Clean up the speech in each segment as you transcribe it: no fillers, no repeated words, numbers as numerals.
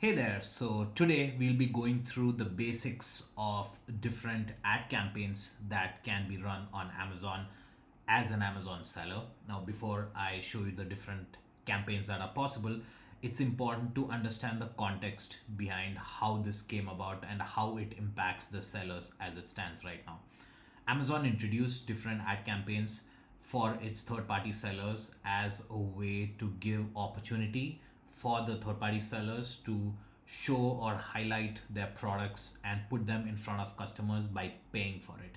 Hey there. So today we'll be going through the basics of different ad campaigns that can be run on Amazon as an Amazon seller. Now, before I show you the different campaigns that are possible, it's important to understand the context behind how this came about and how it impacts the sellers as it stands right now. Amazon introduced different ad campaigns for its third party sellers as a way to give opportunity for the third party sellers to show or highlight their products and put them in front of customers by paying for it.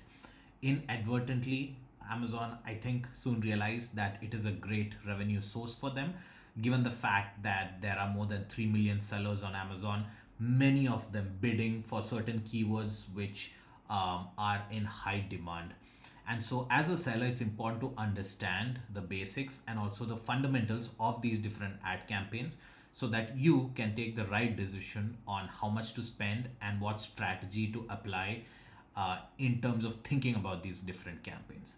Inadvertently, Amazon, I think, soon realized that it is a great revenue source for them, given the fact that there are more than 3 million sellers on Amazon, many of them bidding for certain keywords which are in high demand. And so, as a seller, it's important to understand the basics and also the fundamentals of these different ad campaigns so that you can take the right decision on how much to spend and what strategy to apply in terms of thinking about these different campaigns.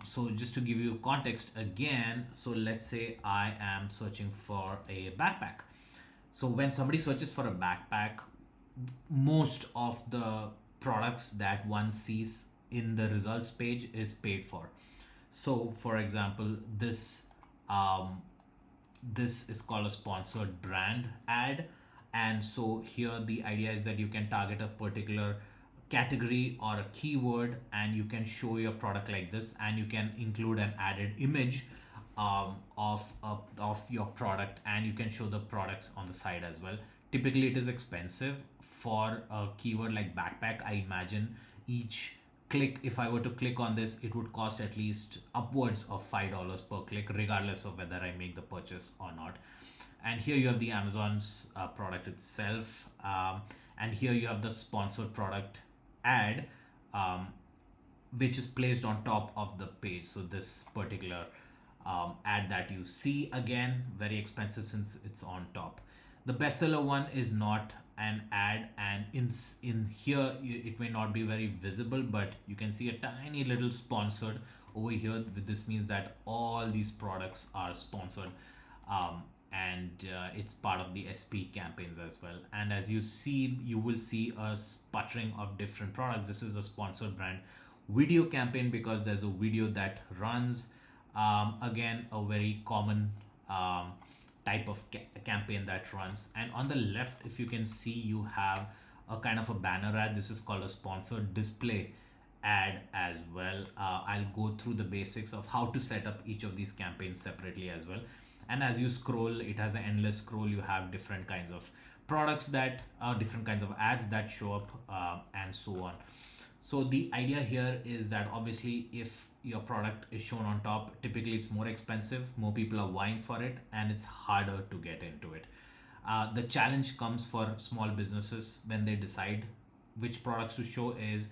So just to give you context again, so let's say I am searching for a backpack. So when somebody searches for a backpack, most of the products that one sees in the results page is paid for. So for example, um, this is called a sponsored brand ad, and so here the idea is that you can target a particular category or a keyword and you can show your product like this, and you can include an added image of your product, and you can show the products on the side as well. Typically it is expensive for a keyword like backpack. I imagine each click, if I were to click on this, it would cost at least upwards of $5 per click, regardless of whether I make the purchase or not. And here you have the Amazon's product itself, and here you have the sponsored product ad, um, which is placed on top of the page. So this particular ad that you see, again, very expensive since it's on top. The bestseller one is not an ad, and in here it may not be very visible, but you can see a tiny little sponsored over here. This means that all these products are sponsored, and it's part of the SP campaigns as well. And as you see, you will see a sputtering of different products. This is a sponsored brand video campaign because there's a video that runs. Again, a very common type of campaign that runs. And on the left, if you can see, you have a kind of a banner ad. This is called a sponsored display ad as well. I'll go through the basics of how to set up each of these campaigns separately as well. And as you scroll, it has an endless scroll. You have different kinds of products that different kinds of ads that show up, and so on. So the idea here is that obviously if your product is shown on top, typically it's more expensive, more people are vying for it, and it's harder to get into it. The challenge comes for small businesses when they decide which products to show is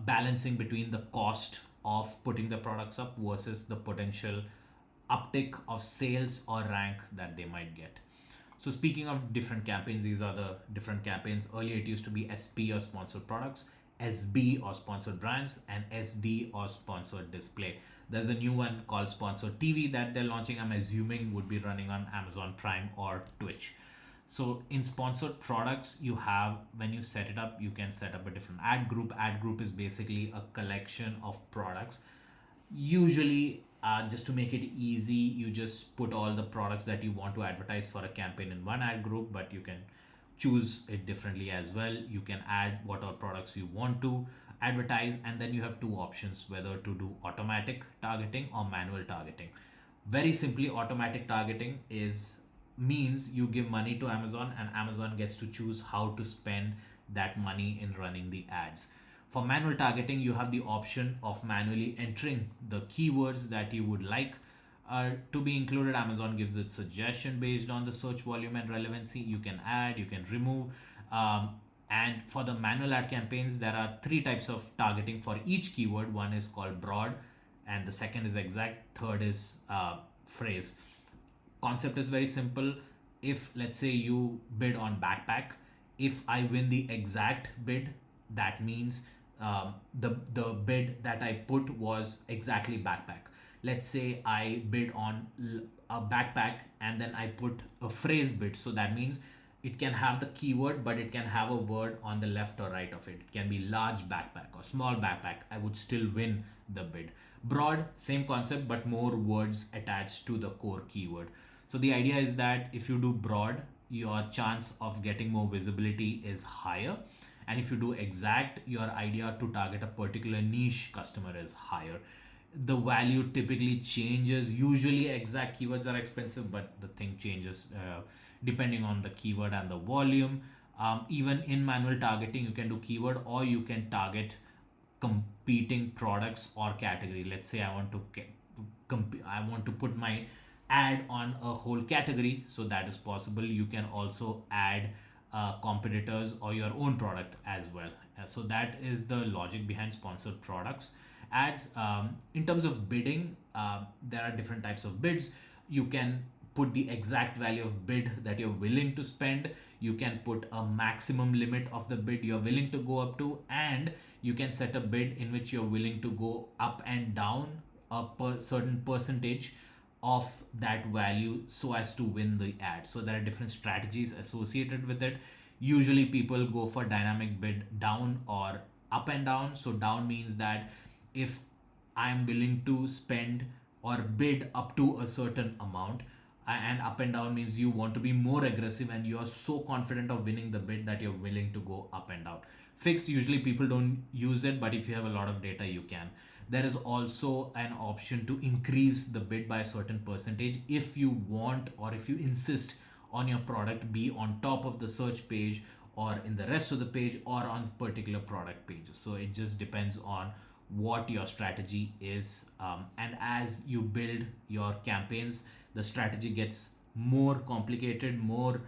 balancing between the cost of putting the products up versus the potential uptick of sales or rank that they might get. So speaking of different campaigns, these are the different campaigns. Earlier it used to be SP or sponsored products, SB or sponsored brands, and SD or sponsored display. There's a new one called sponsored TV that they're launching. I'm assuming would be running on Amazon Prime or Twitch. So in sponsored products, you have, when you set it up, you can set up a different ad group. Ad group is basically a collection of products. Usually, just to make it easy, you just put all the products that you want to advertise for a campaign in one ad group, but you can choose it differently as well. You can add what all products you want to advertise, and then you have two options whether to do automatic targeting or manual targeting. Very simply, automatic targeting is means you give money to Amazon and Amazon gets to choose how to spend that money in running the ads. For manual targeting, you have the option of manually entering the keywords that you would like to be included. Amazon gives its suggestion based on the search volume and relevancy. You can add, you can remove. And for the manual ad campaigns, there are three types of targeting for each keyword. One is called broad, and the second is exact, third is phrase. Concept is very simple. If let's say you bid on backpack, if I win the exact bid, that means the bid that I put was exactly backpack. Let's say I bid on a backpack and then I put a phrase bid, so that means it can have the keyword, but it can have a word on the left or right of it. It can be large backpack or small backpack. I would still win the bid. Broad, same concept, but more words attached to the core keyword. So the idea is that if you do broad, your chance of getting more visibility is higher. And if you do exact, your idea to target a particular niche customer is higher. The value typically changes. Usually exact keywords are expensive, but the thing changes depending on the keyword and the volume. Even in manual targeting, you can do keyword, or you can target competing products or category. Let's say I want to I want to put my ad on a whole category, so that is possible. You can also add competitors or your own product as well. So that is the logic behind sponsored products ads. In terms of bidding, there are different types of bids. You can put the exact value of bid that you're willing to spend. You can put a maximum limit of the bid you're willing to go up to, and you can set a bid in which you're willing to go up and down a certain percentage of that value so as to win the ad. So there are different strategies associated with it. Usually people go for dynamic bid down or up and down. So down means that if I'm willing to spend or bid up to a certain amount, and up and down means you want to be more aggressive and you are so confident of winning the bid that you're willing to go up and down. Fixed, usually people don't use it, but if you have a lot of data, you can. There is also an option to increase the bid by a certain percentage if you want, or if you insist on your product be on top of the search page or in the rest of the page or on particular product pages. So it just depends on what your strategy is. And as you build your campaigns, the strategy gets more complicated, more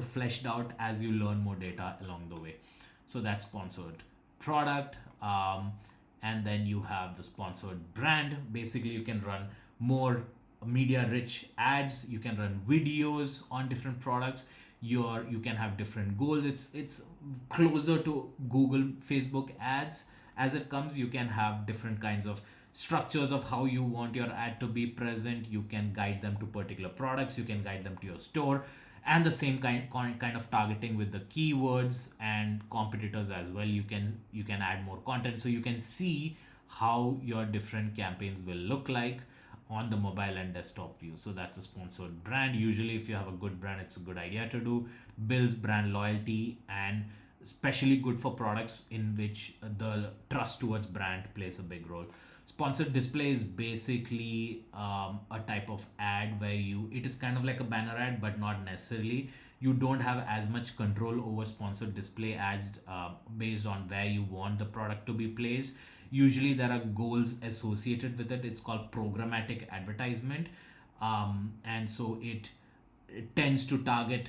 fleshed out as you learn more data along the way. So that's sponsored product. And then you have the sponsored brand. Basically, you can run more media rich ads. You can run videos on different products. You can have different goals. It's closer to Google, Facebook ads as it comes. You can have different kinds of structures of how you want your ad to be present. You can guide them to particular products. You can guide them to your store, and the same kind of targeting with the keywords and competitors as well. You can add more content, so you can see how your different campaigns will look like on the mobile and desktop view. So that's a sponsored brand. Usually if you have a good brand, it's a good idea to do. Builds brand loyalty, and especially good for products in which the trust towards brand plays a big role. Sponsored display is basically a type of ad where it is kind of like a banner ad, but not necessarily. You don't have as much control over sponsored display ads based on where you want the product to be placed. Usually there are goals associated with it. It's called programmatic advertisement. And so it tends to target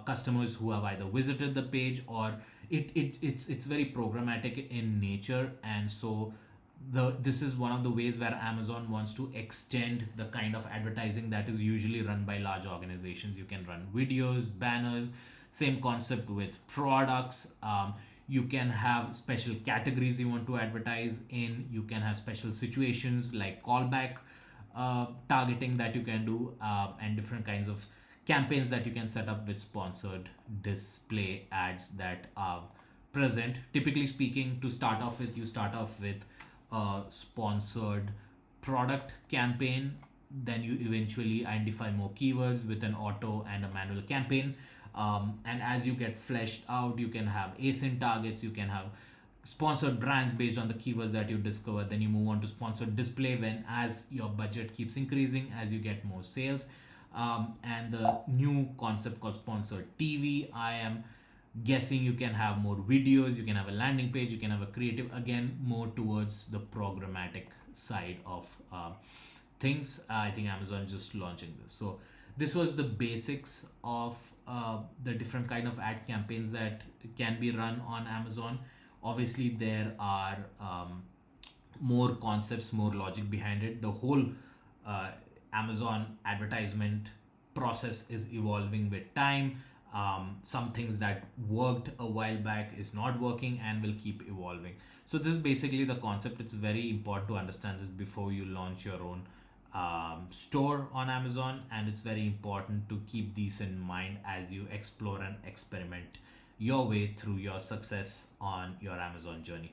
customers who have either visited the page, or it's very programmatic in nature. And so this is one of the ways where Amazon wants to extend the kind of advertising that is usually run by large organizations. You can run videos, banners, same concept with products. You can have special categories you want to advertise in. You can have special situations like callback targeting that you can do, and different kinds of campaigns that you can set up with sponsored display ads that are present. Typically speaking, to start off with, you start off with a sponsored product campaign. Then you eventually identify more keywords with an auto and a manual campaign. And as you get fleshed out, you can have ASIN targets, you can have sponsored brands based on the keywords that you discover. Then you move on to sponsored display when as your budget keeps increasing, as you get more sales. And the new concept called sponsored TV, I am guessing you can have more videos, you can have a landing page, you can have a creative, again more towards the programmatic side of things. I think Amazon is just launching this. So this was the basics of the different kind of ad campaigns that can be run on Amazon. Obviously there are more concepts, more logic behind it. The whole Amazon advertisement process is evolving with time. Some things that worked a while back is not working and will keep evolving. So this is basically the concept. It's very important to understand this before you launch your own store on Amazon, and it's very important to keep these in mind as you explore and experiment your way through your success on your Amazon journey.